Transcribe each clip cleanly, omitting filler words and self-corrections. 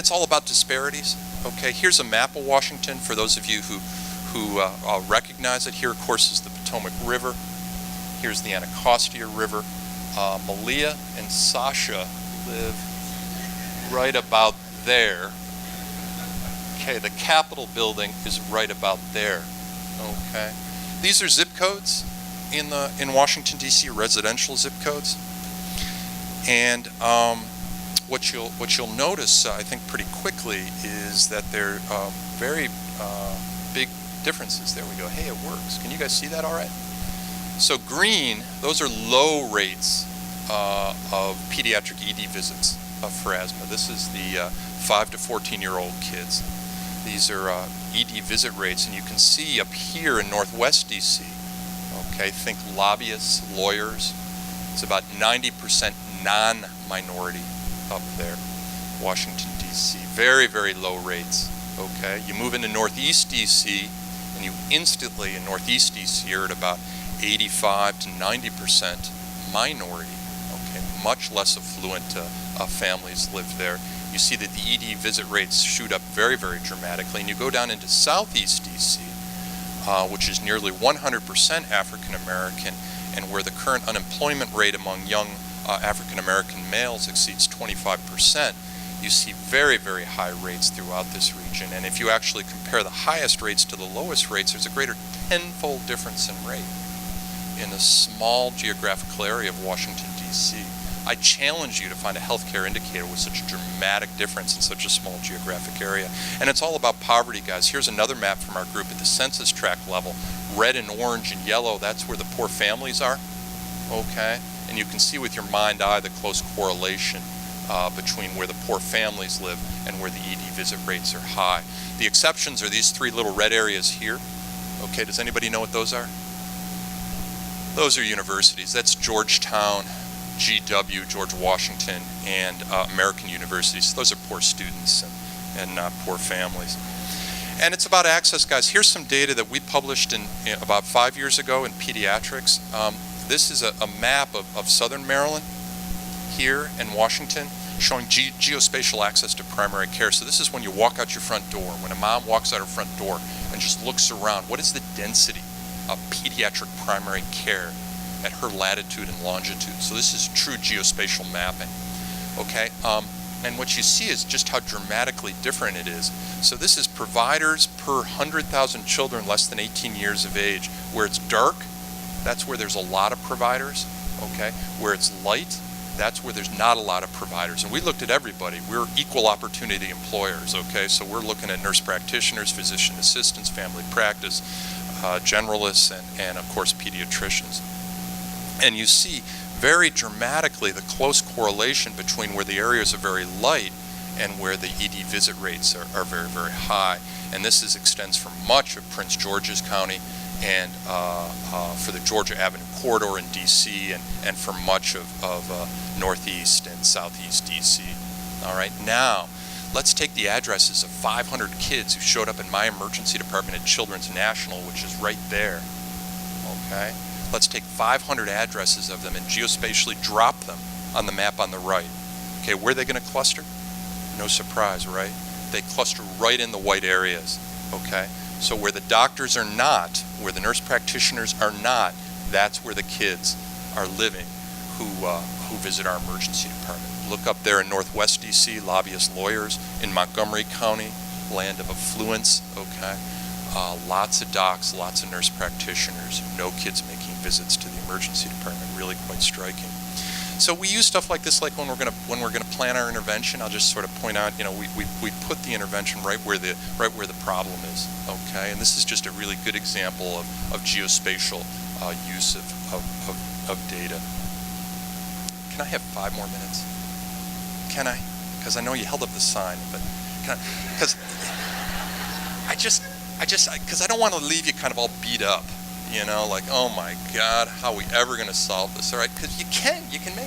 it's all about disparities. Okay, here's a map of Washington for those of you who recognize it. Here, of course, is the Potomac River. Here's the Anacostia River. Malia and Sasha live right about there. Okay, the Capitol building is right about there. Okay, these are zip codes in Washington D.C. residential zip codes, and what you'll notice, I think, pretty quickly is that there are very big differences. There we go. Hey, it works. Can you guys see that all right? So green, those are low rates of pediatric ED visits for asthma. This is the 5 to 14-year-old kids. These are ED visit rates, and you can see up here in Northwest DC, okay, think lobbyists, lawyers. It's about 90% non-minority up there, Washington DC. Very, very low rates, okay? You move into Northeast DC, and you instantly in Northeast DC are at about 85 to 90% minority, okay? Much less affluent families live there. You see that the ED visit rates shoot up very, very dramatically, and you go down into Southeast DC, which is nearly 100% African American, and where the current unemployment rate among young African American males exceeds 25%. You see very, very high rates throughout this region, and if you actually compare the highest rates to the lowest rates, there's a greater tenfold difference in rate in a small geographical area of Washington, D.C. I challenge you to find a healthcare indicator with such a dramatic difference in such a small geographic area. And it's all about poverty, guys. Here's another map from our group at the census tract level. Red and orange and yellow, that's where the poor families are, okay? And you can see with your mind eye the close correlation between where the poor families live and where the ED visit rates are high. The exceptions are these three little red areas here. Okay, does anybody know what those are? Those are universities. That's Georgetown, GW, George Washington, and American universities. Those are poor students and not poor families. And it's about access, guys. Here's some data that we published in about 5 years ago in Pediatrics. This is a map of southern Maryland here in Washington showing geospatial access to primary care. So this is when you walk out your front door, when a mom walks out her front door and just looks around. What is the density of pediatric primary care at her latitude and longitude? So this is true geospatial mapping, okay? And what you see is just how dramatically different it is. So this is providers per 100,000 children less than 18 years of age. Where it's dark, that's where there's a lot of providers, okay? Where it's light, that's where there's not a lot of providers. And we looked at everybody. We're equal opportunity employers, okay? So we're looking at nurse practitioners, physician assistants, family practice, generalists, and of course pediatricians. And you see very dramatically the close correlation between where the areas are very light and where the ED visit rates are very, very high. And this extends from much of Prince George's County and for the Georgia Avenue corridor in DC and for much of Northeast and Southeast DC. All right, now let's take the addresses of 500 kids who showed up in my emergency department at Children's National, which is right there, okay? Let's take 500 addresses of them and geospatially drop them on the map on the right. Okay, where are they going to cluster? No surprise, right? They cluster right in the white areas, okay? So where the doctors are not, where the nurse practitioners are not, that's where the kids are living who visit our emergency department. Look up there in Northwest DC, lobbyist lawyers. In Montgomery County, land of affluence, okay? Lots of docs, lots of nurse practitioners, no kids making visits to the emergency department, really quite striking. So we use stuff like this, like when we're gonna plan our intervention. I'll just sort of point out, you know, we put the intervention right where the problem is, okay? And this is just a really good example of geospatial use of data. Can I have 5 more minutes? Can I? Because I know you held up the sign, but can I? Because I don't want to leave you kind of all beat up, you know, like, oh my God, how are we ever going to solve this? All right, because you can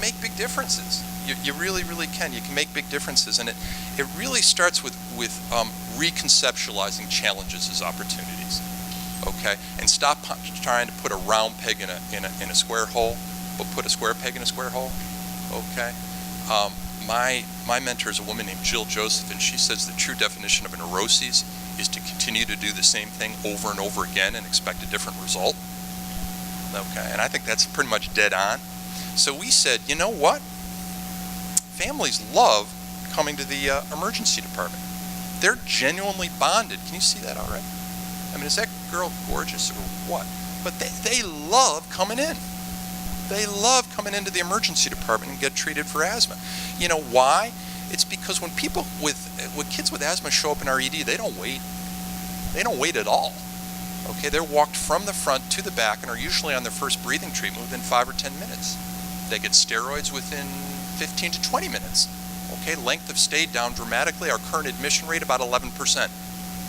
make big differences. You really, really can. You can make big differences, and it really starts with reconceptualizing challenges as opportunities, okay? And stop trying to put a round peg in a square hole, but put a square peg in a square hole, okay? my mentor is a woman named Jill Joseph, and she says the true definition of a neuroses is to continue to do the same thing over and over again and expect a different result. Okay, and I think that's pretty much dead on. So we said, you know what? Families love coming to the emergency department. They're genuinely bonded. Can you see that all right? I mean, is that girl gorgeous or what? But they love coming in. They love coming into the emergency department and get treated for asthma. You know why? It's because when kids with asthma show up in our ED, they don't wait. They don't wait at all. Okay, they're walked from the front to the back and are usually on their first breathing treatment within 5 or 10 minutes. They get steroids within 15 to 20 minutes. Okay, length of stay down dramatically. Our current admission rate about 11%.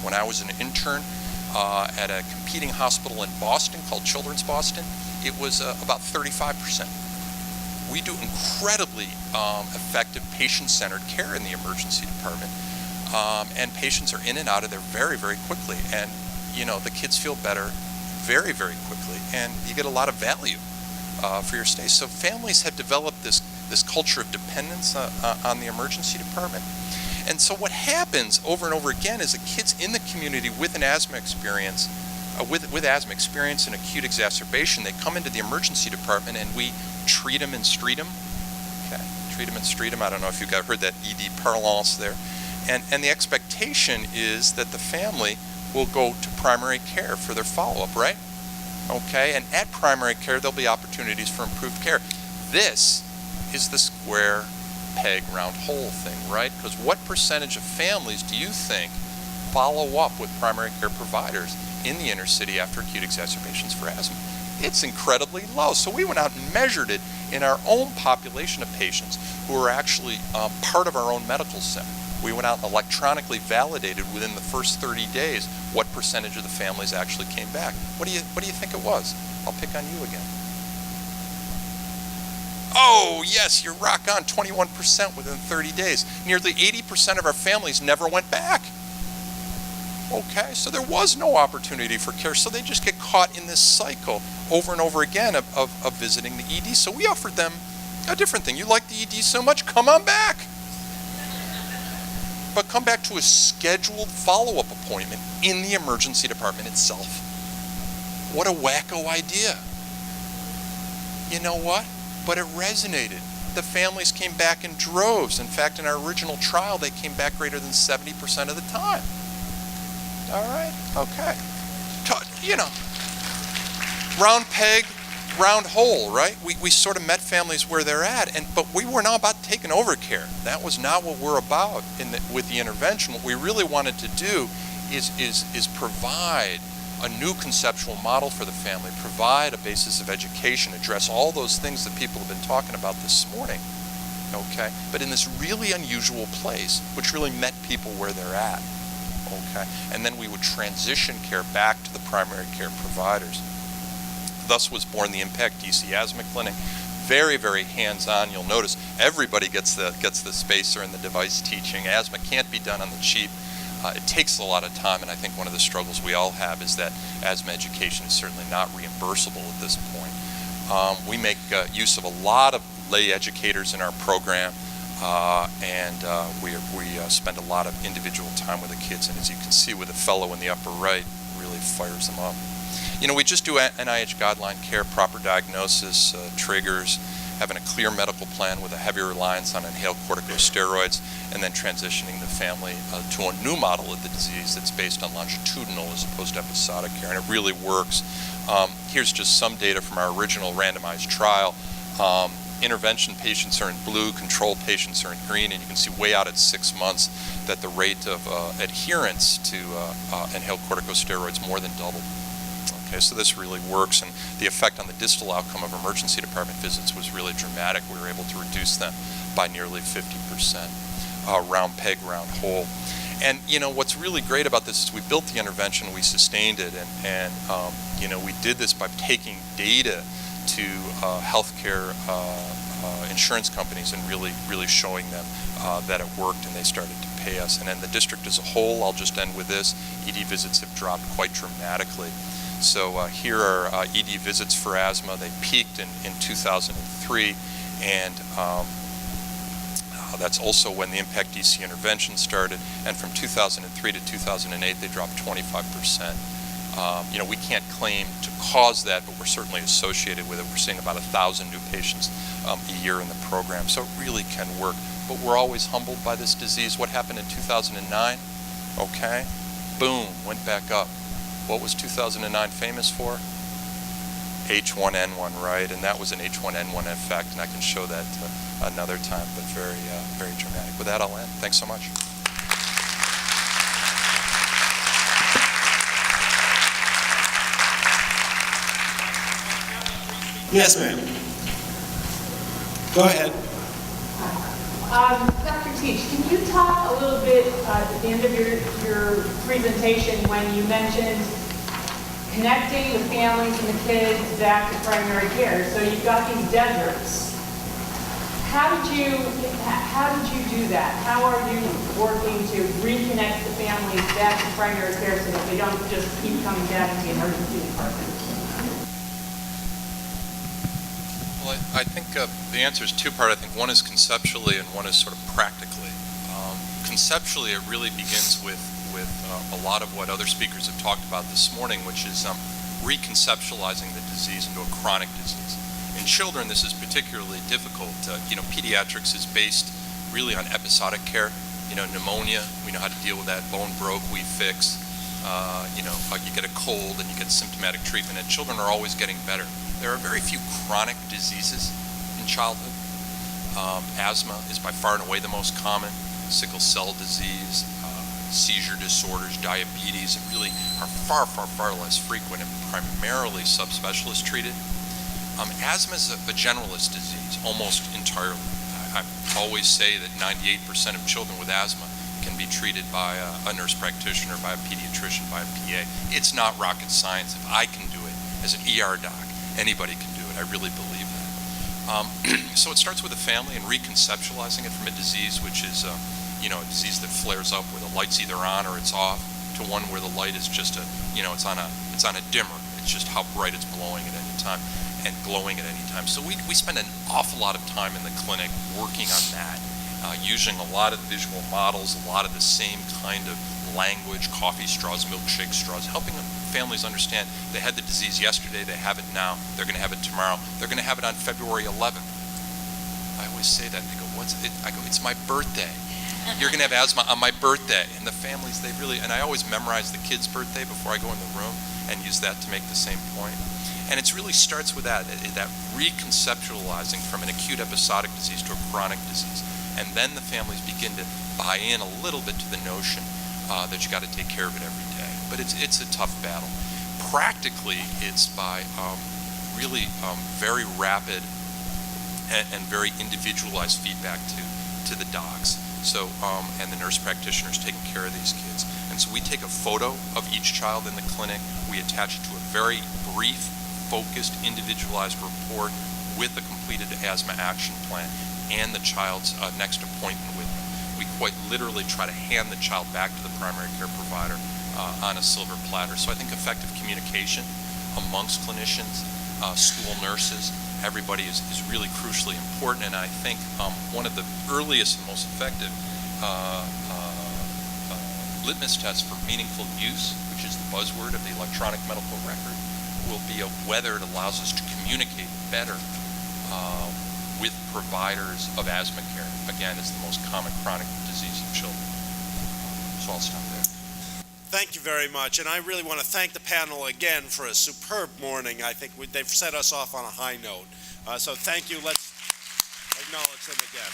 When I was an intern at a competing hospital in Boston called Children's Boston, it was about 35%. We do incredibly effective patient-centered care in the emergency department, and patients are in and out of there very, very quickly. And you know, the kids feel better very, very quickly, and you get a lot of value for your stay. So families have developed this culture of dependence on the emergency department. And so what happens over and over again is that kids in the community with an asthma experience, with asthma experience and acute exacerbation, they come into the emergency department and we treat them and street them. Okay, treat them and street them. I don't know if you've heard that ED parlance there. And the expectation is that the family will go to primary care for their follow-up, right? Okay, and at primary care, there'll be opportunities for improved care. This is the square peg round hole thing, right? Because what percentage of families do you think follow up with primary care providers in the inner city after acute exacerbations for asthma? It's incredibly low. So we went out and measured it in our own population of patients who are actually part of our own medical center. We went out and electronically validated within the first 30 days what percentage of the families actually came back. What do you think it was? I'll pick on you again. Oh, yes, you're rock on, 21% within 30 days. Nearly 80% of our families never went back. Okay, so there was no opportunity for care, so they just get caught in this cycle over and over again of visiting the ED. So we offered them a different thing. You like the ED so much, come on back. But come back to a scheduled follow-up appointment in the emergency department itself. What a wacko idea. You know what? But it resonated. The families came back in droves. In fact, in our original trial, they came back greater than 70% of the time. All right? Okay. You know, round peg, round hole, right? We sort of met families where they're at, but we were not about taking over care. That was not what we're about with the intervention. What we really wanted to do is provide a new conceptual model for the family, provide a basis of education, address all those things that people have been talking about this morning, okay? But in this really unusual place, which really met people where they're at, okay? And then we would transition care back to the primary care providers. Thus was born the Impact DC Asthma Clinic. Very, very hands-on. You'll notice everybody gets the spacer and the device teaching. Asthma can't be done on the cheap. It takes a lot of time, and I think one of the struggles we all have is that asthma education is certainly not reimbursable at this point. We make use of a lot of lay educators in our program, and we spend a lot of individual time with the kids, and as you can see with the fellow in the upper right, really fires them up. You know, we just do NIH guideline care, proper diagnosis, triggers, having a clear medical plan with a heavy reliance on inhaled corticosteroids, and then transitioning the family to a new model of the disease that's based on longitudinal as opposed to episodic care, and it really works. Here's just some data from our original randomized trial. Intervention patients are in blue, control patients are in green, and you can see way out at 6 months that the rate of adherence to inhaled corticosteroids more than doubled. Okay, so this really works, and the effect on the distal outcome of emergency department visits was really dramatic. We were able to reduce them by nearly 50%. Round peg, round hole. And you know what's really great about this is we built the intervention, we sustained it, and you know, we did this by taking data to healthcare insurance companies and really showing them that it worked, and they started to pay us. And then the district as a whole, I'll just end with this, ED visits have dropped quite dramatically. So here are ED visits for asthma. They peaked in 2003, and That's also when the Impact DC intervention started, and from 2003 to 2008 they dropped 25%. We can't claim to cause that, but we're certainly associated with it. We're seeing about 1,000 new patients a year in the program, so it really can work. But we're always humbled by this disease. What happened in 2009? Okay, boom, went back up. What was 2009 famous for? H1N1, right? And that was an H1N1 effect, and I can show that another time, but very, very dramatic. With that, I'll end. Thanks so much. Yes, ma'am. Go ahead. Dr. Teach, can you talk a little bit at the end of your presentation when you mentioned connecting the families and the kids back to primary care? So you've got these deserts. How did you do that? How are you working to reconnect the families back to primary care so that they don't just keep coming back to the emergency department? Well, I think the answer is two-part. I think one is conceptually and one is sort of practically. Conceptually, it really begins with a lot of what other speakers have talked about this morning, which is reconceptualizing the disease into a chronic disease. In children, this is particularly difficult. Pediatrics is based really on episodic care. Pneumonia, we know how to deal with that. Bone broke, we fix. You get a cold and you get symptomatic treatment, and children are always getting better. There are very few chronic diseases in childhood. Asthma is by far and away the most common. Sickle cell disease, seizure disorders, diabetes, really are far, far, far less frequent and primarily subspecialist treated. Asthma is a generalist disease almost entirely. I always say that 98% of children with asthma can be treated by a nurse practitioner, by a pediatrician, by a PA. It's not rocket science. If I can do it as an ER doc, anybody can do it. I really believe that. So it starts with the family and reconceptualizing it from a disease which is a disease that flares up where the light's either on or it's off, to one where the light is just it's on a dimmer. It's just how bright it's blowing at any time and glowing at any time. So we spend an awful lot of time in the clinic working on that, using a lot of visual models, a lot of the same kind of language, coffee straws, milkshake straws, helping families understand they had the disease yesterday, they have it now, they're going to have it tomorrow, they're going to have it on February 11th. I always say that. They go, what's it? I go, it's my birthday. You're going to have asthma on my birthday. And the families, and I always memorize the kid's birthday before I go in the room and use that to make the same point. And it really starts with that reconceptualizing from an acute episodic disease to a chronic disease. And then the families begin to buy in a little bit to the notion that you got to take care of it every day. But it's a tough battle. Practically, it's by really very rapid and very individualized feedback to the docs. So, and the nurse practitioners taking care of these kids. And so we take a photo of each child in the clinic. We attach it to a very brief, focused, individualized report with a completed asthma action plan and the child's next appointment with them. We quite literally try to hand the child back to the primary care provider on a silver platter. So I think effective communication amongst clinicians, school nurses, everybody is really crucially important. And I think one of the earliest and most effective litmus tests for meaningful use, which is the buzzword of the electronic medical record, will be whether it allows us to communicate better with providers of asthma care. Again, it's the most common chronic disease of children. So I'll stop there. Thank you very much, and I really want to thank the panel again for a superb morning. I think they've set us off on a high note. So thank you. Let's acknowledge them again.